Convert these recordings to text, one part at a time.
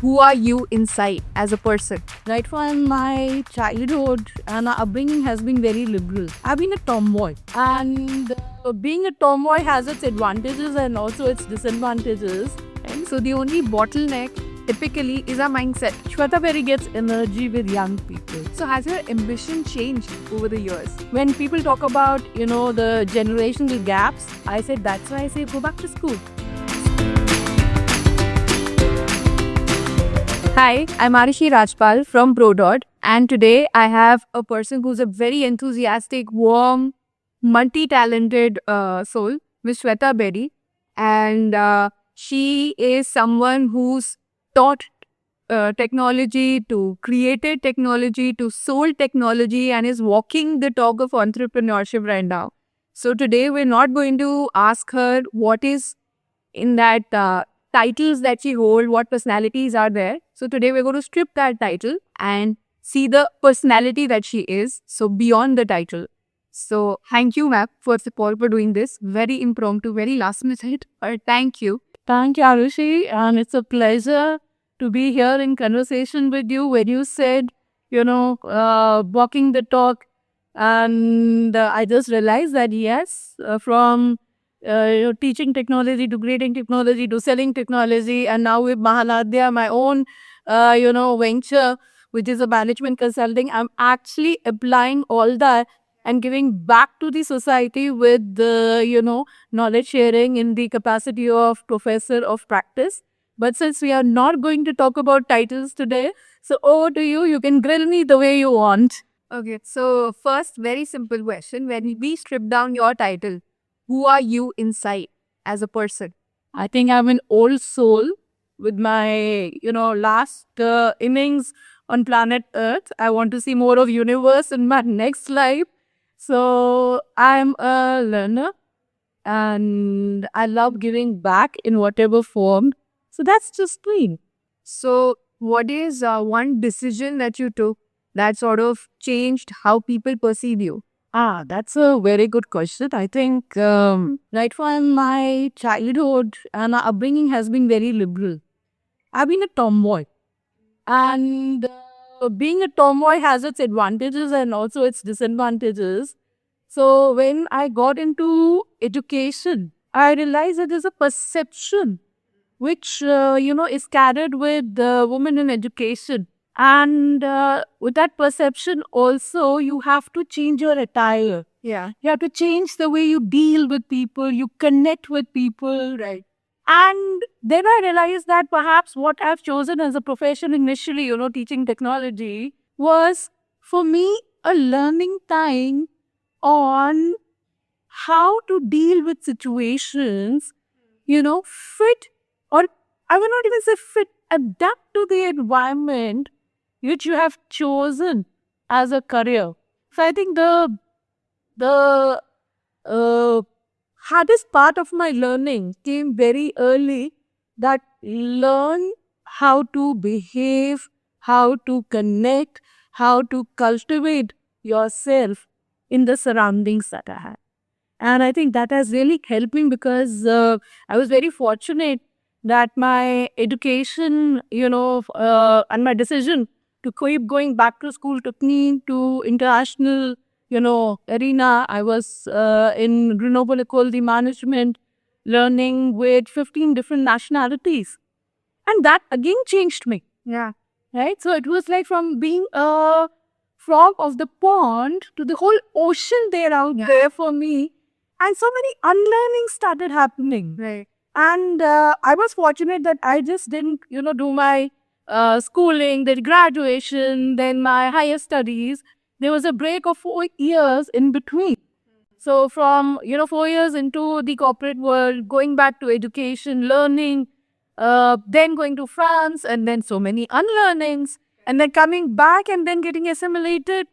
Who are you inside as a person? Right from my childhood and our upbringing has been very liberal. I've been a tomboy, and being a tomboy has its advantages and also its disadvantages. Right? So the only bottleneck typically is our mindset. Shweta Berry gets energy with young people. So has your ambition changed over the years? When people talk about, the generational gaps, I said that's why I say go back to school. Hi, I'm Arishi Rajpal from Brodot, and today I have a person who's a very enthusiastic, warm, multi-talented soul, Miss Shweta Berry, and she is someone who's taught technology, to created technology, to sold technology, and is walking the talk of entrepreneurship right now. So today we're not going to ask her what is in that titles that she holds, what personalities are there. So today we're going to strip that title and see the personality that she is. So beyond the title. So thank you, ma'am, first of all, for doing this. Very impromptu, very last minute. But thank you. Thank you, Arushi, and it's a pleasure to be here in conversation with you. When you said, walking the talk, and I just realized that yes, from teaching technology to creating technology to selling technology, and now with Mahaladya, my own, venture, which is a management consulting, I'm actually applying all that and giving back to the society with the, knowledge sharing in the capacity of professor of practice. But since we are not going to talk about titles today, so over to you. You can grill me the way you want. Okay, so first, very simple question. When we strip down your title, who are you inside as a person? I think I'm an old soul with my, last innings on planet Earth. I want to see more of universe in my next life. So I'm a learner and I love giving back in whatever form. So that's just me. So, what is one decision that you took that sort of changed how people perceive you? That's a very good question. I think right from my childhood and our upbringing has been very liberal. I've been a tomboy, and being a tomboy has its advantages and also its disadvantages. So when I got into education, I realized that there's a perception which is carried with women in education, and with that perception also you have to change your attire. Yeah. You have to change the way you deal with people, you connect with people. Right. And then I realized that perhaps what I've chosen as a profession initially, teaching technology, was for me a learning time on how to deal with situations, fit, or I will not even say fit, adapt to the environment which you have chosen as a career. So I think the hardest part of my learning came very early, that learn how to behave, how to connect, how to cultivate yourself in the surroundings that I had. And I think that has really helped me because I was very fortunate that my education, and my decision to keep going back to school took me to international, arena. I was in Grenoble École de Management, learning with 15 different nationalities. And that again changed me, Yeah. right? So it was like from being a frog of the pond to the whole ocean there out there for me. And so many unlearning started happening. Right. And I was fortunate that I just didn't, do my schooling, then graduation, then my higher studies. There was a break of 4 years in between. So from, 4 years into the corporate world, going back to education, learning, then going to France, and then so many unlearnings, and then coming back and then getting assimilated,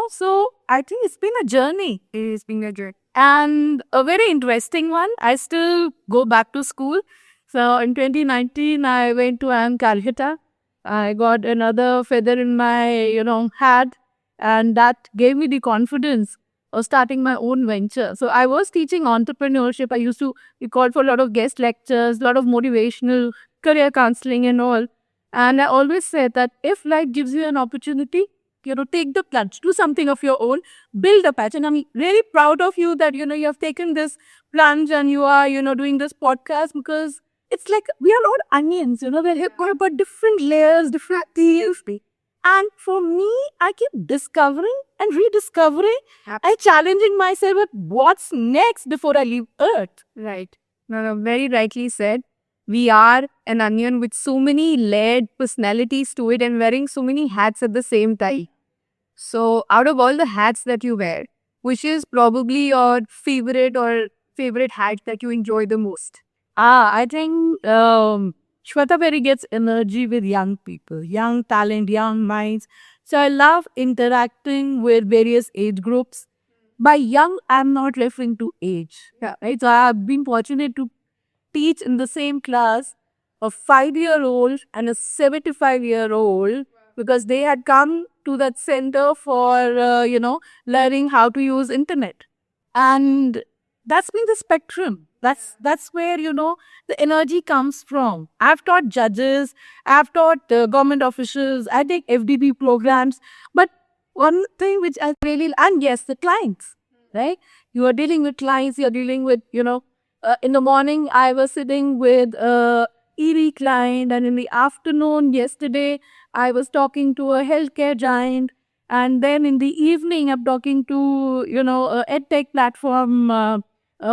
So I think it's been a journey. It has been a journey. And a very interesting one. I still go back to school. So in 2019, I went to Calcutta. I got another feather in my, hat, and that gave me the confidence of starting my own venture. So I was teaching entrepreneurship. I used to be called for a lot of guest lectures, a lot of motivational career counseling and all. And I always say that if life gives you an opportunity, take the plunge, do something of your own, build a patch. And I'm really proud of you that, you have taken this plunge and you are, doing this podcast, because it's like we are all onions, we're got different layers, different teals. And for me, I keep discovering and rediscovering and challenging myself with what's next before I leave Earth. Right. No, very rightly said. We are an onion with so many layered personalities to it and wearing so many hats at the same time. So, out of all the hats that you wear, which is probably your favorite hat that you enjoy the most? I think Shweta Berry gets energy with young people, young talent, young minds. So I love interacting with various age groups. By young, I'm not referring to age. Yeah. Right? So I've been fortunate to teach in the same class a 5-year-old and a 75-year-old, because they had come to that center for, learning how to use internet. And that's been the spectrum. That's where, the energy comes from. I've taught judges, I've taught government officials, I take FDP programs. But one thing which I really, and yes, the clients, right? You are dealing with clients, you're dealing with, in the morning, I was sitting with a EV client, and in the afternoon, yesterday, I was talking to a healthcare giant. And then in the evening, I'm talking to, a edtech platform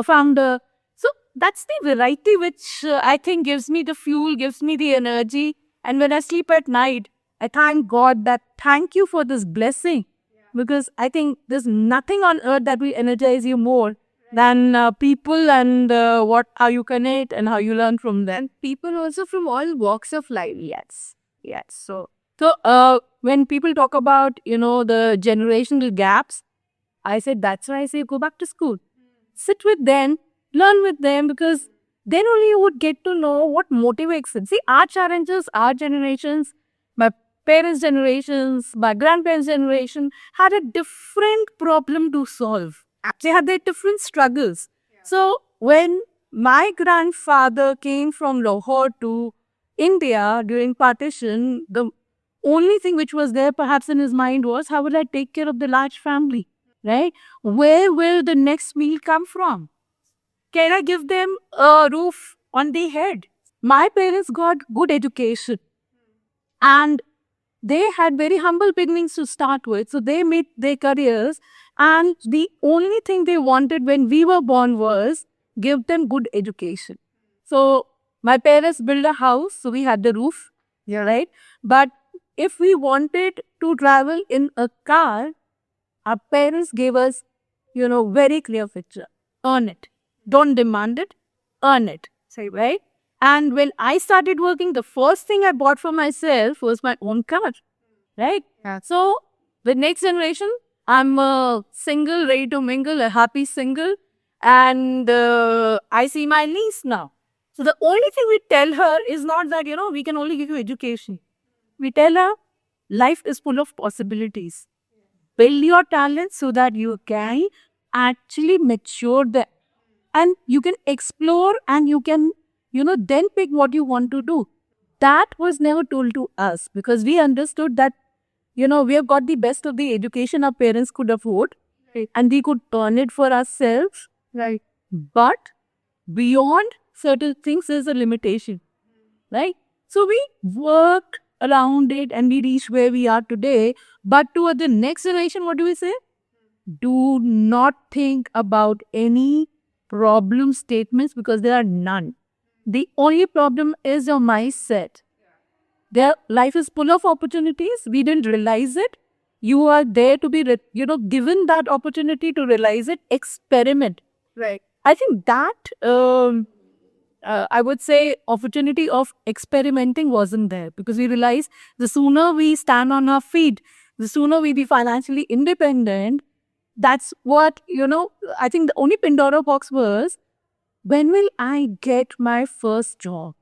founder. So that's the variety which I think gives me the fuel, gives me the energy. And when I sleep at night, I thank God that thank you for this blessing. Because I think there's nothing on earth that will energize you more than people and how you connect and how you learn from them. People also from all walks of life. Yes. Yes. So when people talk about, the generational gaps, I said, that's why I say go back to school. Sit with them, learn with them, because then only you would get to know what motivates them. See, our challenges, our generations, my parents' generations, my grandparents' generation had a different problem to solve. They had their different struggles. So when my grandfather came from Lahore to India during partition, the only thing which was there perhaps in his mind was, how will I take care of the large family, right? Where will the next meal come from? Can I give them a roof on their head? My parents got good education and they had very humble beginnings to start with. So they made their careers, and the only thing they wanted when we were born was give them good education. So my parents built a house, so we had the roof, right? But if we wanted to travel in a car, our parents gave us, very clear picture. Earn it. Don't demand it. Earn it. Say, right? And when I started working, the first thing I bought for myself was my own car. Right? Yeah. So the next generation, I'm a single, ready to mingle, a happy single. And I see my niece now. So the only thing we tell her is not that, we can only give you education. We tell her life is full of possibilities. Build your talent so that you can actually mature them. And you can explore and you can, then pick what you want to do. That was never told to us, because we understood that, we have got the best of the education our parents could afford, and we could earn it for ourselves. Right. But beyond certain things, there's a limitation, right? So we worked around it and we reached where we are today. But to the next generation, what do we say? Do not think about any problem statements, because there are none. The only problem is your mindset. Their life is full of opportunities. We didn't realize it. You are there to be, given that opportunity to realize it. Experiment. Right. I think that I would say opportunity of experimenting wasn't there, because we realized the sooner we stand on our feet, the sooner we be financially independent. That's what, I think the only Pandora box was, when will I get my first job?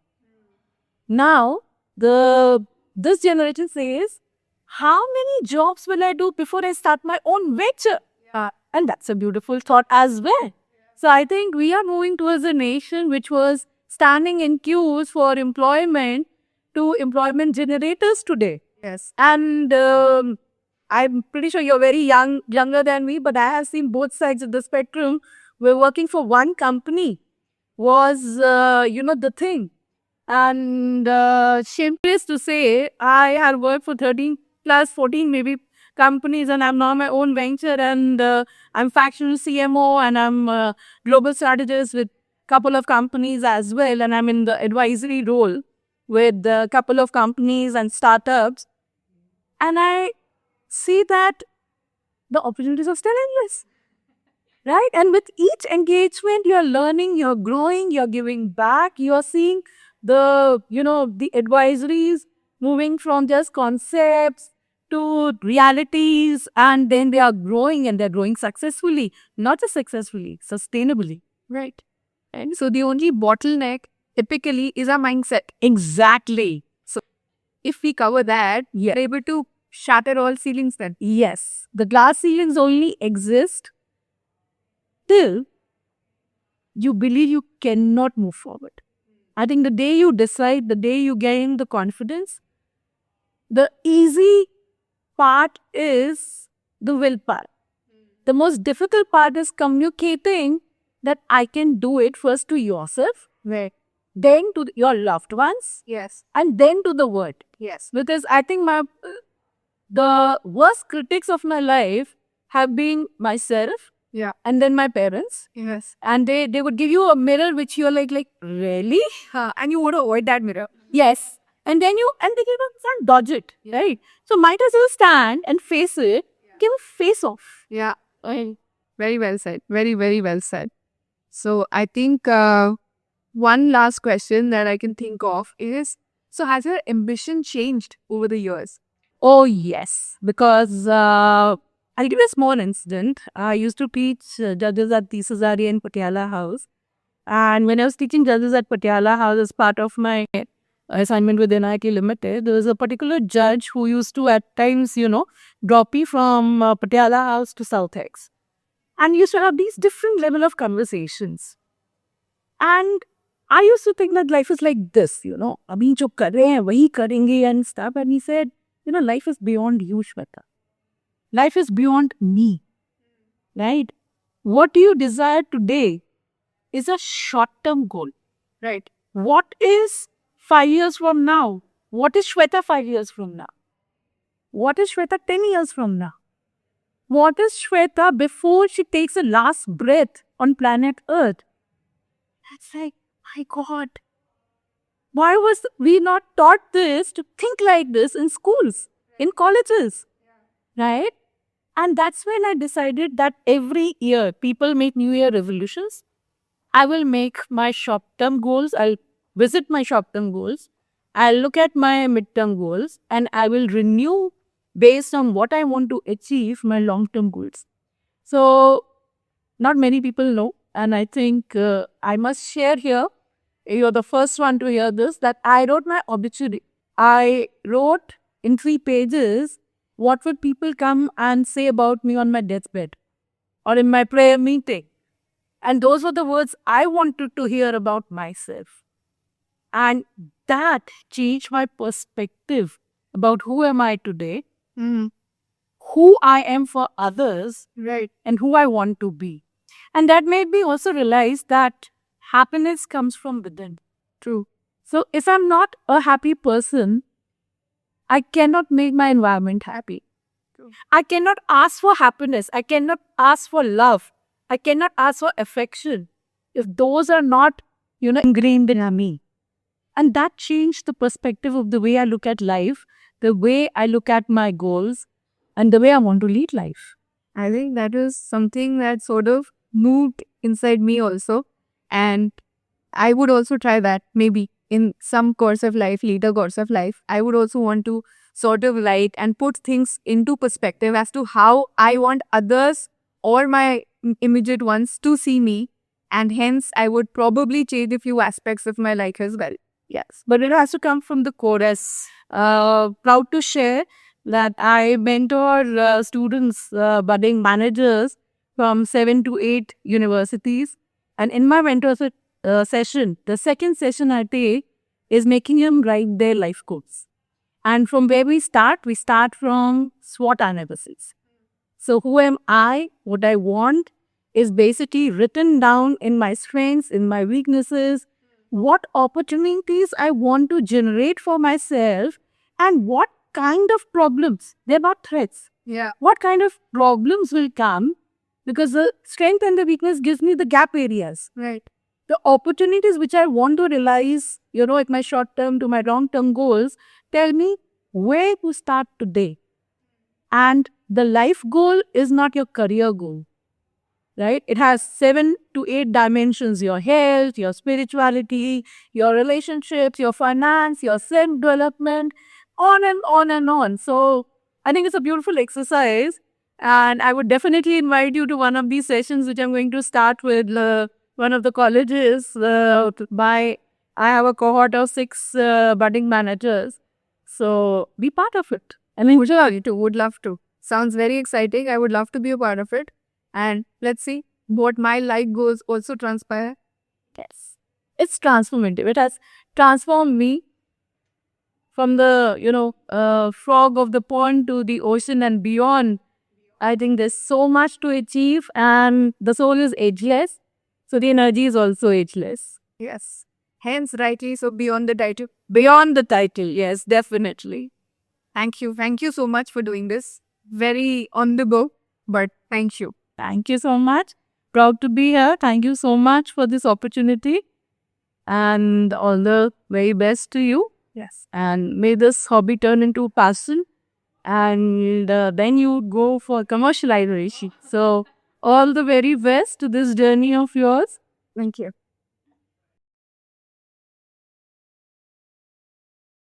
Now, this generation says, how many jobs will I do before I start my own venture? Yeah. And that's a beautiful thought as well. So I think we are moving towards a nation which was standing in queues for employment to employment generators today. Yes. And I'm pretty sure you're very younger than me, but I have seen both sides of the spectrum. We're working for one company was, the thing. And shameless to say, I had worked for 13 plus 14 maybe companies, and I'm now my own venture, and I'm fractional CMO, and I'm global strategist with couple of companies as well, and I'm in the advisory role with a couple of companies and startups. And I see that the opportunities are still endless, right? And with each engagement, you're learning, you're growing, you're giving back, you're seeing the advisories moving from just concepts to realities, and then they are growing, and they're growing successfully, not just successfully, sustainably. Right. And so the only bottleneck typically is our mindset. Exactly. So if we cover that, Yeah. we're able to shatter all ceilings then. Yes. The glass ceilings only exist till you believe you cannot move forward. I think the day you decide, the day you gain the confidence, the easy part is the willpower. The most difficult part is communicating that I can do it first to yourself, Right. then to your loved ones, Yes. and then to the world. Yes. Because I think the worst critics of my life have been myself, Yeah. and then my parents. Yes. And they would give you a mirror which you're like, really? And you want to avoid that mirror. Yes. And then they give up, can't dodge it, right? So might as well stand and face it, give a face off. Yeah. Right. Very well said. Very, very well said. So I think one last question that I can think of is, so has your ambition changed over the years? Oh, yes. Because I'll give you a small incident. I used to teach judges at the Cesare in Patiala House. And when I was teaching judges at Patiala House as part of my assignment with NIT Limited, there was a particular judge who used to at times, drop me from Patiala House to South X. And used to have these different level of conversations. And I used to think that life is like this, abhi jo kar rahe hain, wahi karenge and stuff. And he said, life is beyond you, Shweta. Life is beyond me, right? What you desire today is a short-term goal. Right. What is 5 years from now? What is Shweta 5 years from now? What is Shweta 10 years from now? What is Shweta before she takes a last breath on planet Earth? That's like, my God. Why was we not taught this, to think like this in schools, in colleges, right? And that's when I decided that every year people make New Year resolutions. I will make my short-term goals. I'll visit my short-term goals. I'll look at my mid-term goals, and I will renew based on what I want to achieve my long-term goals. So not many people know, and I think I must share here. You're the first one to hear this, that I wrote my obituary. I wrote in 3 pages what would people come and say about me on my deathbed or in my prayer meeting. And those were the words I wanted to hear about myself. And that changed my perspective about who am I today, who I am for others, Right. and who I want to be. And that made me also realize that happiness comes from within. True. So if I'm not a happy person, I cannot make my environment happy. True. I cannot ask for happiness. I cannot ask for love. I cannot ask for affection if those are not, ingrained in me. And that changed the perspective of the way I look at life, the way I look at my goals, and the way I want to lead life. I think that is something that sort of moved inside me also. And I would also try that maybe in some course of life, later course of life. I would also want to sort of like and put things into perspective as to how I want others or my immediate ones to see me. And hence, I would probably change a few aspects of my life as well. Yes, but it has to come from the core. As proud to share that I mentor students, budding managers from 7 to 8 universities. And in my mentorship session, the second session I take is making them write their life goals. And from where we start from SWOT analysis. So who am I? What I want is basically written down in my strengths, in my weaknesses, what opportunities I want to generate for myself, and what kind of problems. They're not threats. Yeah. What kind of problems will come, because the strength and the weakness gives me the gap areas. Right. The opportunities which I want to realize, at my short term to my long term goals, tell me where to start today. And the life goal is not your career goal, right? It has 7 to 8 dimensions: your health, your spirituality, your relationships, your finance, your self development, on and on and on. So I think it's a beautiful exercise. And I would definitely invite you to one of these sessions, which I'm going to start with one of the colleges. I have a cohort of 6 budding managers. So be part of it. I mean, would love to. Sounds very exciting. I would love to be a part of it. And let's see what my life goals also transpire. Yes. It's transformative. It has transformed me from the, frog of the pond to the ocean and beyond. I think there's so much to achieve, and the soul is ageless. So the energy is also ageless. Yes. Hence, rightly so, beyond the title. Beyond the title, yes, definitely. Thank you. Thank you so much for doing this. Very on the go, but thank you. Thank you so much. Proud to be here. Thank you so much for this opportunity. And all the very best to you. Yes. And may this hobby turn into passion. And then you go for commercialization. So all the very best to this journey of yours. Thank you.